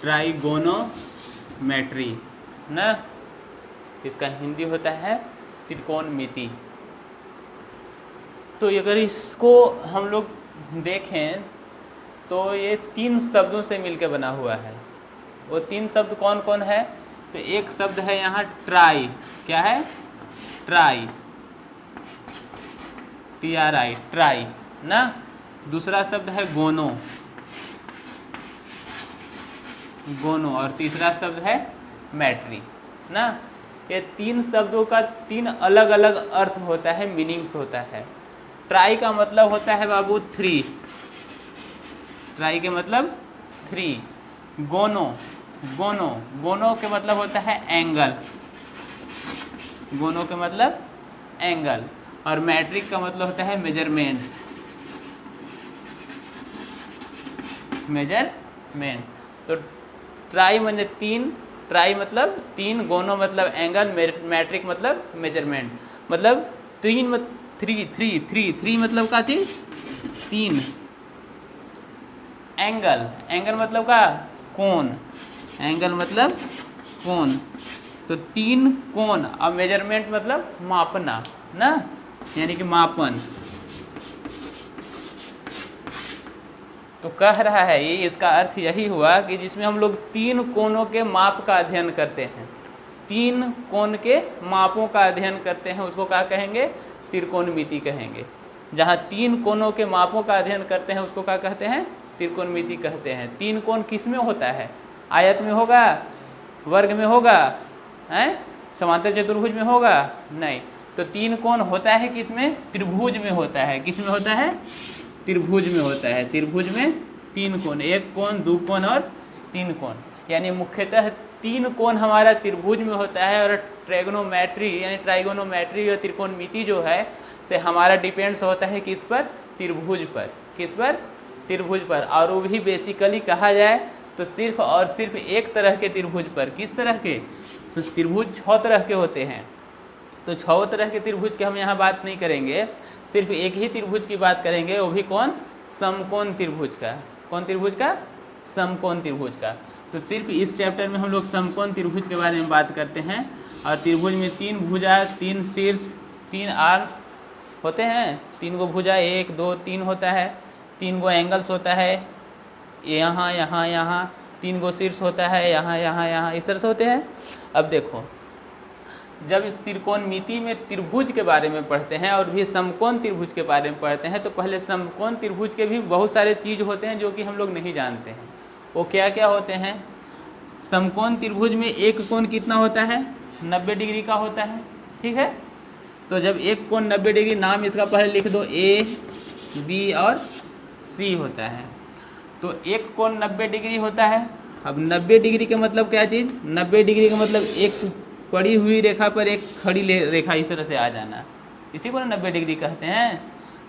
Trigonometry ना, इसका हिंदी होता है त्रिकोणमिति। तो अगर इसको हम लोग देखें तो ये 3 शब्दों से मिलकर बना हुआ है। वो 3 शब्द कौन कौन है? तो एक शब्द है यहाँ ट्राई, क्या है? ट्राई, TRI, ट्राई ना। दूसरा शब्द है गोनो, गोनो, और तीसरा शब्द है मैट्री ना। ये 3 शब्दों का 3 अलग अलग अर्थ होता है, मीनिंग्स होता है। ट्राई का मतलब होता है बाबू 3, ट्राई के मतलब 3। गोनो, गोनो, गोनो के मतलब होता है एंगल, गोनो के मतलब एंगल। और मैट्रिक का मतलब होता है मेजरमेंट, मेजरमेंट। तो ट्राई मतलब 3, ट्राई मतलब 3, गोनो मतलब एंगल, मैट्रिक मतलब मेजरमेंट। मतलब 3 3 मतलब का चीज 3। एंगल, एंगल मतलब का कोण, एंगल मतलब कोण। तो 3 कोण। और मेजरमेंट मतलब मापना ना, यानी कि मापन। तो कह रहा है ये, इसका अर्थ यही हुआ कि जिसमें हम लोग 3 कोणों के माप का अध्ययन करते हैं, 3 कोण के मापों का अध्ययन करते हैं, उसको क्या कहेंगे? त्रिकोणमिति कहेंगे। जहाँ 3 कोणों के मापों का अध्ययन करते हैं उसको क्या कहते हैं? त्रिकोणमिति कहते हैं। 3 कोण किस में होता है? आयत में होगा, वर्ग में होगा, हैं? समांतर चतुर्भुज में होगा? नहीं। तो 3 कोण होता है किस में? त्रिभुज में होता है। किस में होता है? त्रिभुज में होता है। त्रिभुज में 3 कोण, 1 कोण, 2 कोण और 3 कोण। यानी मुख्यतः 3 कोण हमारा त्रिभुज में होता है। और ट्राइगोनोमेट्री यानी ट्राइगोनोमेट्री या त्रिकोणमिति जो है से हमारा डिपेंड्स होता है किस पर? त्रिभुज पर। किस पर? त्रिभुज पर। और वो भी बेसिकली कहा जाए तो सिर्फ और सिर्फ एक तरह के त्रिभुज पर। किस तरह के? त्रिभुज 6 तरह के होते हैं। तो 6 तरह के त्रिभुज की हम यहाँ बात नहीं करेंगे, सिर्फ एक ही त्रिभुज की बात करेंगे। वो भी कौन? समकोण त्रिभुज का। कौन त्रिभुज का? समकोण त्रिभुज का। तो सिर्फ इस चैप्टर में हम लोग समकोण त्रिभुज के बारे में बात करते हैं। और त्रिभुज में 3 भुजा, 3 शीर्ष, 3 आर्म्स होते हैं। 3 गो भुजा, 1 2 3 होता है। 3 गो एंगल्स होता है, यहाँ यहाँ यहाँ। 3 गो शीर्ष होता है, यहाँ यहाँ यहाँ, इस तरह से होते हैं। अब देखो, जब त्रिकोणमिति में त्रिभुज के बारे में पढ़ते हैं और भी समकोण त्रिभुज के बारे में पढ़ते हैं तो पहले समकोण त्रिभुज के भी बहुत सारे चीज़ होते हैं जो कि हम लोग नहीं जानते हैं। वो क्या क्या होते हैं? समकोण त्रिभुज में एक कोण कितना होता है? 90 डिग्री का होता है, ठीक है। तो जब एक कोण 90 डिग्री, नाम इसका पहले लिख दो, A, B और C होता है। तो एक कोण 90 डिग्री होता है। अब 90 डिग्री का मतलब क्या चीज़? 90 डिग्री का मतलब एक पड़ी हुई रेखा पर एक खड़ी रेखा इस तरह से आ जाना, इसी को 90 डिग्री कहते हैं।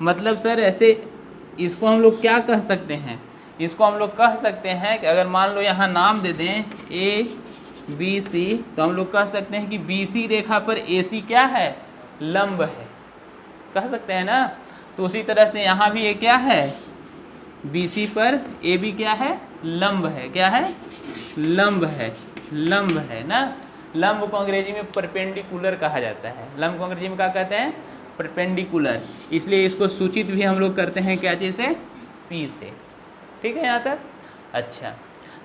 मतलब सर ऐसे इसको हम लोग क्या कह सकते हैं? इसको हम लोग कह सकते हैं कि अगर मान लो यहाँ नाम दे दें ABC, तो हम लोग कह सकते हैं कि BC रेखा पर AC क्या है? लंब है, कह सकते हैं ना। तो उसी तरह से यहाँ भी ये क्या है? BC पर AB क्या है? लंब है। क्या है? लंब है, लंब है ना। लंब को अंग्रेजी में परपेंडिकुलर कहा जाता है। लंब को अंग्रेजी में क्या कहते हैं? परपेंडिकुलर। इसलिए इसको सूचित भी हम लोग करते हैं क्या चीज़ से? P से। ठीक है यहाँ तक? अच्छा,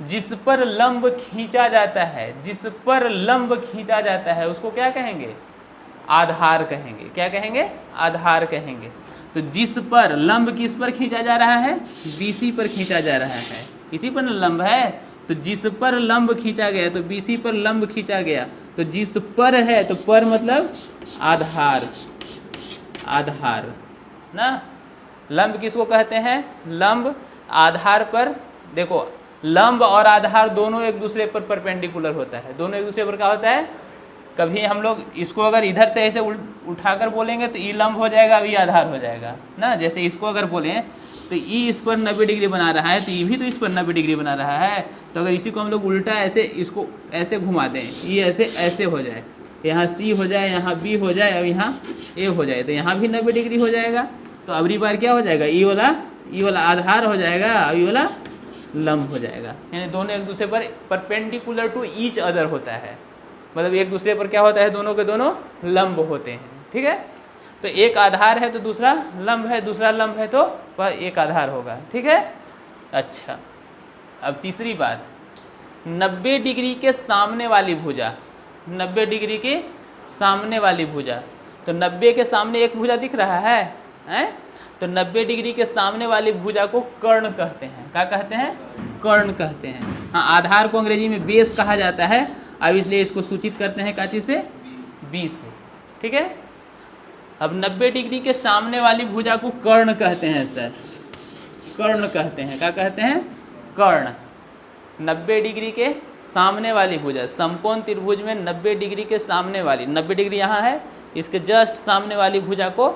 जिस पर लंब खींचा जाता है, जिस पर लंब खींचा जाता है उसको क्या कहेंगे? आधार कहेंगे। क्या कहेंगे? आधार कहेंगे। तो जिस पर लंब किस पर खींचा जा रहा है? BC पर खींचा जा रहा है। इसी पर लंब है। तो जिस पर लंब खींचा गया, तो BC पर लंब खींचा गया। तो जिस पर है, तो पर मतलब आधार, आधार ना। लंब किसको कहते हैं? लंब आधार पर। देखो, लंब और आधार दोनों एक दूसरे पर परपेंडिकुलर होता है। दोनों एक दूसरे पर क्या होता है? कभी हम लोग इसको अगर इधर से ऐसे उठाकर बोलेंगे तो ई लंब हो जाएगा, ई आधार हो जाएगा ना। जैसे इसको अगर बोलें तो ई इस पर 90 डिग्री बना रहा है, तो ई भी तो इस पर 90 डिग्री बना रहा है। तो अगर इसी को हम लोग उल्टा ऐसे इसको ऐसे घुमा दें, ई ऐसे ऐसे हो जाए, यहाँ C हो जाए, यहाँ B हो जाए और यहाँ A हो जाए, तो यहाँ भी 90 डिग्री हो जाएगा। तो अगली बार क्या हो जाएगा? ई वाला आधार हो जाएगा, ई वाला लंब हो जाएगा, यानी दोनों एक दूसरे पर परपेंडिकुलर टू ईच अदर होता है, मतलब एक दूसरे पर क्या होता है, दोनों के दोनों लंब होते हैं। ठीक है, तो एक आधार है तो दूसरा लंब है, दूसरा लंब है तो वह एक आधार होगा। ठीक है, अच्छा अब तीसरी बात, 90 डिग्री के सामने वाली भुजा, 90 डिग्री के सामने वाली भुजा, तो 90 के सामने एक भुजा दिख रहा है, हैं? तो 90 डिग्री के सामने वाली भुजा को कर्ण कहते हैं। क्या कहते हैं? कर्ण कहते हैं। हाँ, आधार को अंग्रेजी में बेस कहा जाता है, अब इसलिए इसको सूचित करते हैं क्या चीज़ से? बी से। ठीक है, अब 90 डिग्री के सामने वाली भुजा को कर्ण कहते हैं सर, कर्ण कहते हैं। क्या कहते हैं? कर्ण। 90 डिग्री के सामने वाली भुजा, समकोण त्रिभुज में 90 डिग्री के सामने वाली, 90 डिग्री यहाँ है, इसके जस्ट सामने वाली भुजा को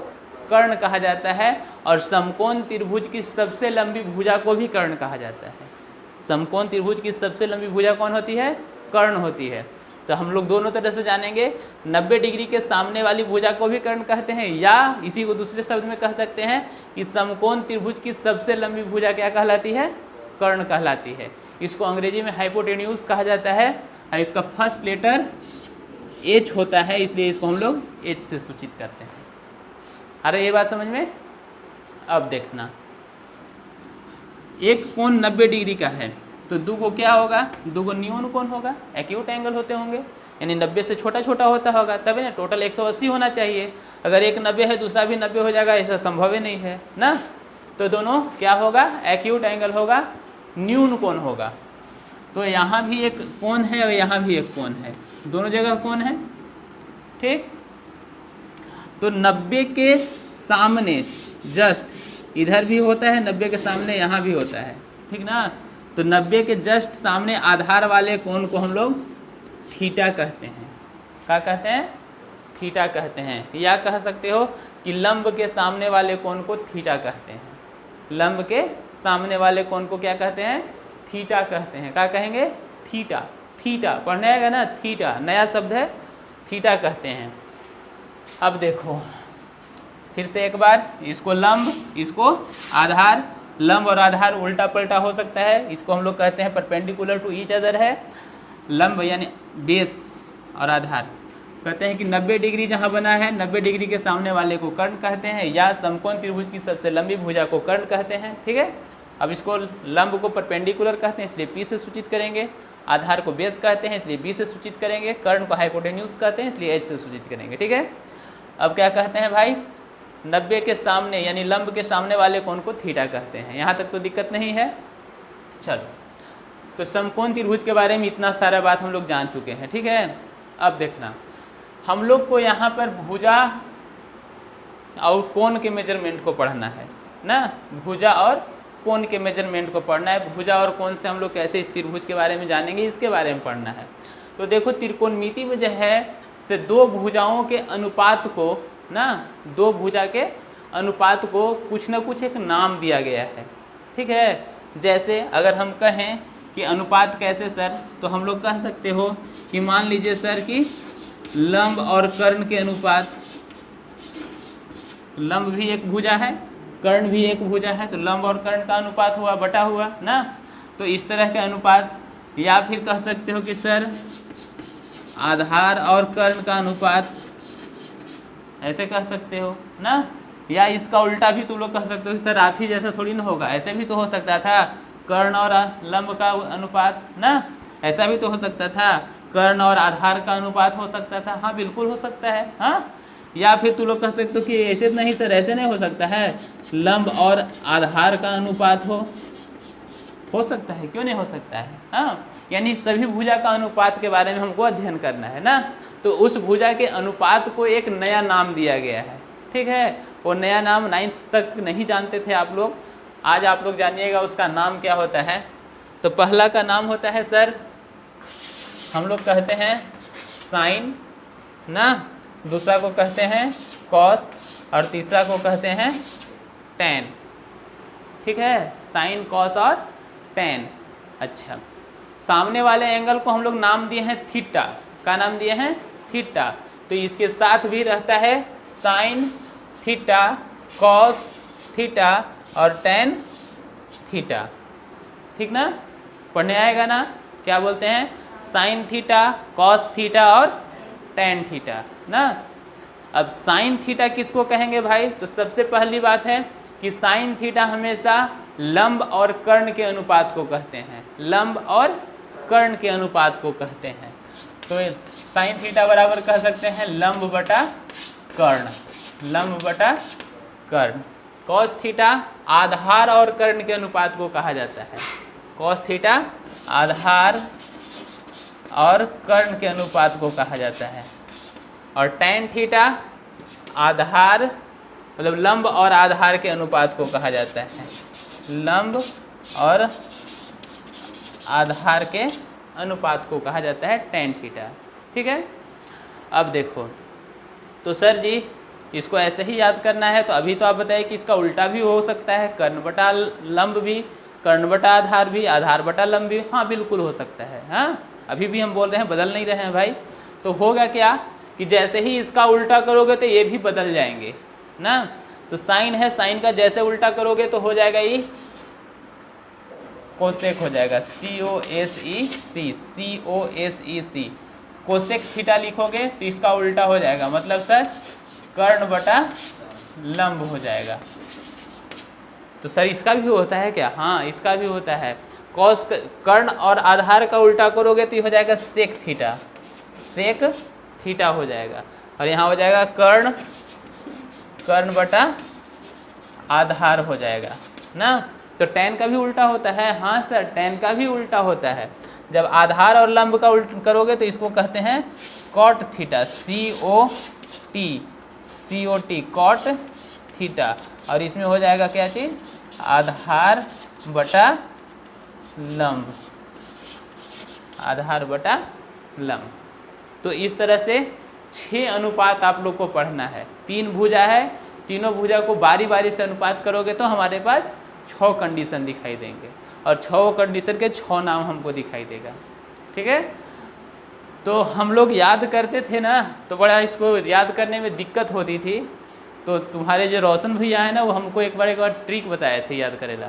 कर्ण कहा जाता है, और समकोण त्रिभुज की सबसे लंबी भुजा को भी कर्ण कहा जाता है। समकोण त्रिभुज की सबसे लंबी भुजा कौन होती है? कर्ण होती है। तो हम लोग दोनों तरह से जानेंगे, 90 डिग्री के सामने वाली भुजा को भी कर्ण कहते हैं, या इसी को दूसरे शब्द में कह सकते हैं कि समकोण त्रिभुज की सबसे लंबी भुजा क्या कहलाती है? कर्ण कहलाती है। इसको अंग्रेजी में हाइपोटेन्यूज कहा जाता है, और इसका फर्स्ट लेटर एच होता है, इसलिए इसको हम लोग एच से सूचित करते हैं। अरे ये बात समझ में? अब देखना, एक कोण 90 डिग्री का है, तो दो को क्या होगा? दो को न्यून कोण होगा, एक्यूट एंगल होते होंगे, यानी 90 से छोटा छोटा होता होगा, तभी ना टोटल 180 होना चाहिए। अगर एक 90 है दूसरा भी 90 हो जाएगा, ऐसा संभव ही नहीं है ना। तो दोनों क्या होगा? एक्यूट एंगल होगा, न्यून कोण होगा। तो यहाँ भी एक कोण है और यहाँ भी एक कोण है, दोनों जगह कोण है। ठीक, तो 90 के सामने जस्ट इधर भी होता है, 90 के सामने यहाँ भी होता है, ठीक ना। तो 90 के जस्ट सामने आधार वाले कोण को हम लोग थीटा कहते हैं। क्या कहते हैं? थीटा कहते हैं। या कह सकते हो कि लंब के सामने वाले कोण को थीटा कहते हैं। लंब के सामने वाले कोण को क्या कहते हैं? थीटा कहते हैं। क्या कहेंगे? थीटा। थीटा पढ़ने आएगा ना, थीटा नया शब्द है, थीटा कहते हैं। अब देखो फिर से एक बार, इसको लंब, इसको आधार, लंब और आधार उल्टा पलटा हो सकता है, इसको हम लोग कहते हैं परपेंडिकुलर टू ईच अदर है। लंब यानी बेस और आधार, कहते हैं कि 90 डिग्री जहाँ बना है, 90 डिग्री के सामने वाले को कर्ण कहते हैं, या समकोण त्रिभुज की सबसे लंबी भुजा को कर्ण कहते हैं। ठीक है, अब इसको लंब को परपेंडिकुलर कहते हैं, इसलिए पी से सूचित करेंगे। आधार को बेस कहते हैं, इसलिए बी से सूचित करेंगे। कर्ण को हाइपोटेन्यूज कहते हैं, इसलिए एच से सूचित करेंगे। ठीक है, अब क्या कहते हैं भाई? 90 के सामने यानी लंब के सामने वाले कोण को थीटा कहते हैं। यहाँ तक तो दिक्कत नहीं है। चलो, तो समकोण त्रिभुज के बारे में इतना सारा बात हम लोग जान चुके हैं। ठीक है, अब देखना, हम लोग को यहाँ पर भुजा और कोण के मेजरमेंट को पढ़ना है ना। भुजा और कोण के मेजरमेंट को पढ़ना है। भुजा और कोण से हम लोग कैसे इस त्रिभुज के बारे में जानेंगे, इसके बारे में पढ़ना है। तो देखो, त्रिकोणमिति में जो है से दो भुजाओं के अनुपात को ना, दो भुजा के अनुपात को कुछ ना कुछ एक नाम दिया गया है। ठीक है, जैसे अगर हम कहें कि अनुपात कैसे सर, तो हम लोग कह सकते हो कि मान लीजिए सर कि लंब और कर्ण के अनुपात, लंब भी एक भुजा है, कर्ण भी एक भुजा है, तो लंब और कर्ण का अनुपात हुआ, बटा हुआ ना। तो इस तरह के अनुपात, या फिर कह सकते हो कि सर आधार और कर्ण का अनुपात, ऐसे कह सकते हो ना। या इसका उल्टा भी तुम लोग कह सकते हो कि सर आप ही जैसा थोड़ी ना होगा, ऐसे भी तो हो सकता था, कर्ण और लंब का अनुपात ना, ऐसा भी तो हो सकता था, कर्ण और आधार का अनुपात हो सकता था। हाँ बिल्कुल हो सकता है। हाँ, या फिर तुम लोग कह सकते हो कि ऐसे नहीं सर, ऐसे नहीं हो सकता है, लंब और आधार का अनुपात हो सकता है, क्यों नहीं हो सकता है। हाँ, यानी सभी भुजा का अनुपात के बारे में हमको अध्ययन करना है ना। तो उस भुजा के अनुपात को एक नया नाम दिया गया है। ठीक है, वो नया नाम 9th तक नहीं जानते थे आप लोग, आज आप लोग जानिएगा उसका नाम क्या होता है। तो पहला का नाम होता है सर, हम लोग कहते हैं साइन ना, दूसरा को कहते हैं कॉस, और तीसरा को कहते हैं टेन। ठीक है, साइन, कॉस और टेन। अच्छा, सामने वाले एंगल को हम लोग नाम दिए हैं थीटा। का नाम दिए हैं? थीटा। तो इसके साथ भी रहता है साइन थीटा, कॉस थीटा और टेन थीटा। ठीक ना, पढ़ने आएगा ना। क्या बोलते हैं, साइन थीटा, कॉस थीटा और टेन थीटा ना। अब साइन थीटा किसको कहेंगे भाई, तो सबसे पहली बात है कि साइन थीटा हमेशा लंब और कर्ण के अनुपात को कहते हैं, लंब और कर्ण के अनुपात को कहते हैं। तो साइन थीटा बराबर कह सकते हैं लंब बटा कर्ण, लंब बटा कर्ण। कॉस थीटा आधार और कर्ण के अनुपात को कहा जाता है, कॉस थीटा आधार और कर्ण के अनुपात को कहा जाता है। और टेन थीटा आधार मतलब लंब और आधार के अनुपात को कहा जाता है, लंब और आधार के अनुपात को कहा जाता है टेन थीटा। ठीक है, अब देखो तो सर जी इसको ऐसे ही याद करना है, तो अभी तो आप बताइए कि इसका उल्टा भी हो सकता है, कर्ण बटा लंब भी, कर्ण बटा आधार भी, आधार बटा लंब भी। हाँ बिल्कुल हो सकता है, हाँ अभी भी हम बोल रहे हैं, बदल नहीं रहे हैं भाई। तो होगा क्या कि जैसे ही इसका उल्टा करोगे तो ये भी बदल जाएंगे ना। तो साइन है, साइन का जैसे उल्टा करोगे तो हो जाएगा ये कोसेक हो जाएगा, COSEC, कोसेक थीटा लिखोगे तो इसका उल्टा हो जाएगा, मतलब सर कर्ण बटा लंब हो जाएगा। तो सर इसका भी होता है क्या, हाँ इसका भी होता है। कॉस कर्ण और आधार का उल्टा करोगे तो ये हो जाएगा सेक थीटा, सेक थीटा हो जाएगा। और यहाँ हो जाएगा कर्ण बटा आधार हो जाएगा ना। तो टेन का भी उल्टा होता है, हाँ सर टेन का भी उल्टा होता है। जब आधार और लंब का उल्टा करोगे तो इसको कहते हैं cot theta, COT cot theta. और इसमें हो जाएगा क्या चीज़, आधार बटा लंब, आधार बटा लंब। तो इस तरह से 6 अनुपात आप लोग को पढ़ना है। 3 भुजा है, तीनों भुजा को बारी बारी से अनुपात करोगे तो हमारे पास 6 कंडीशन दिखाई देंगे, और 6 कंडीशन के 6 नाम हमको दिखाई देगा। ठीक है, तो हम लोग याद करते थे ना, तो बड़ा इसको याद करने में दिक्कत होती थी। तो तुम्हारे जो रोशन भैया है ना, वो हमको एक बार ट्रिक बताए थे याद करेला,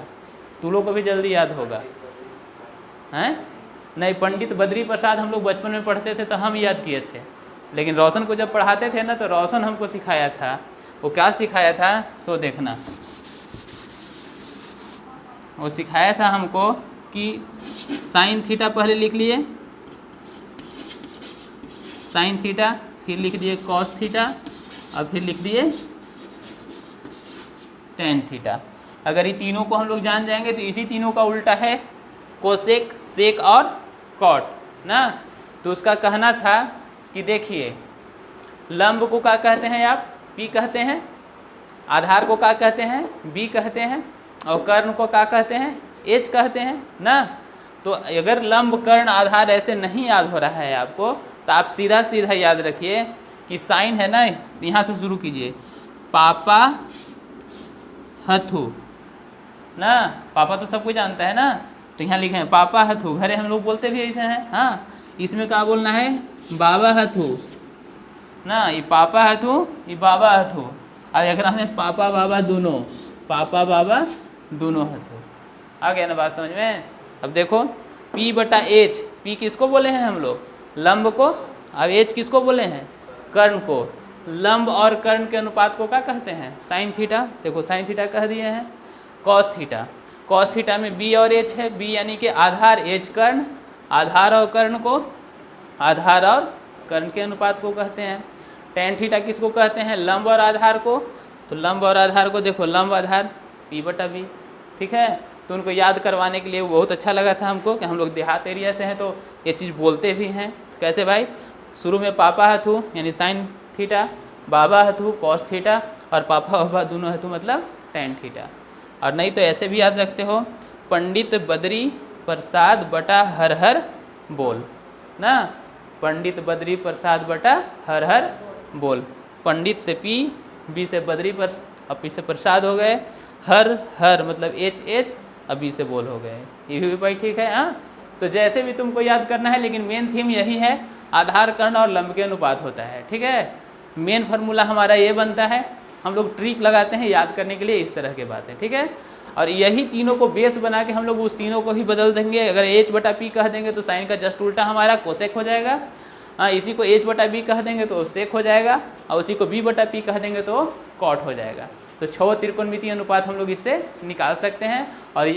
तू लोग को भी जल्दी याद होगा हैं। नहीं, पंडित बद्री प्रसाद हम लोग बचपन में पढ़ते थे तो हम याद किए थे, लेकिन रोशन को जब पढ़ाते थे ना तो रोशन हमको सिखाया था। वो क्या सिखाया था सो देखना, वो सिखाया था हमको कि साइन थीटा पहले लिख लिए, साइन थीटा, फिर लिख दिए कॉस थीटा, और फिर लिख दिए टेन थीटा। अगर ये तीनों को हम लोग जान जाएंगे तो इसी तीनों का उल्टा है कोसेक, सेक और कॉट ना। तो उसका कहना था कि देखिए लंब को क्या कहते हैं आप, P कहते हैं, आधार को क्या कहते हैं, B कहते हैं, और कर्ण को क्या कहते हैं, H कहते हैं ना। तो अगर लंब कर्ण आधार ऐसे नहीं याद हो रहा है आपको, तो आप सीधा सीधा याद रखिए कि साइन है ना, यहाँ से शुरू कीजिए, पापा हथु ना, पापा तो सब कुछ जानता है ना। तो यहाँ लिखे हैं पापा हथु, घरे हम लोग बोलते भी ऐसे हैं, हाँ इसमें क्या बोलना है, बाबा हथु ना, ये पापा हथु, ये बाबा हथु। और अगर हमें पापा बाबा दोनों, पापा बाबा दोनों हथु। आ गया ना बात समझ में। अब देखो P बटा H, P किसको बोले हैं हम लोग, लंब को, अब H किसको बोले हैं, कर्ण को। लंब और कर्ण के अनुपात को क्या कहते हैं, साइन थीटा। देखो साइन थीटा कह दिए हैं। कॉस थीटा, कॉस थीटा में B और H है, B यानी कि आधार, H कर्ण, आधार और कर्ण को, आधार और कर्ण के अनुपात को कहते हैं। टेन थीटा किसको कहते हैं, लंब और आधार को। तो लंब और आधार को देखो, लंब आधार P बटा B। ठीक है, तो उनको याद करवाने के लिए वो बहुत अच्छा लगा था हमको कि हम लोग देहात एरिया से हैं तो ये चीज़ बोलते भी हैं। तो कैसे भाई, शुरू में पापा हथु यानी साइन थीटा, बाबा हथु कॉस थीटा, और पापा बाबा दोनों हथु मतलब टेन थीटा। और नहीं तो ऐसे भी याद रखते हो, पंडित बद्री प्रसाद बटा हर हर बोल ना, पंडित बद्री प्रसाद बटा हर हर बोल। पंडित से P, B से बद्री पर, अब P से प्रसाद हो गए, हर हर मतलब H, अब B से बोल हो गए। ये भी भाई ठीक है। हाँ, तो जैसे भी तुमको याद करना है, लेकिन मेन थीम यही है, आधार कर्ण और लंब के अनुपात होता है। ठीक है, मेन फार्मूला हमारा ये बनता है। हम लोग ट्रिक लगाते हैं याद करने के लिए, इस तरह की बातें। ठीक है, और यही तीनों को बेस बना के हम लोग उस तीनों को ही बदल देंगे। अगर h/p कह देंगे तो साइन का जस्ट उल्टा हमारा कोसेक हो जाएगा। इसी को h/b कह देंगे तो सेक हो जाएगा, और उसी को b/p कह देंगे तो कॉट हो जाएगा। तो 6 त्रिकोणमितीय अनुपात हम लोग इससे निकाल सकते हैं। और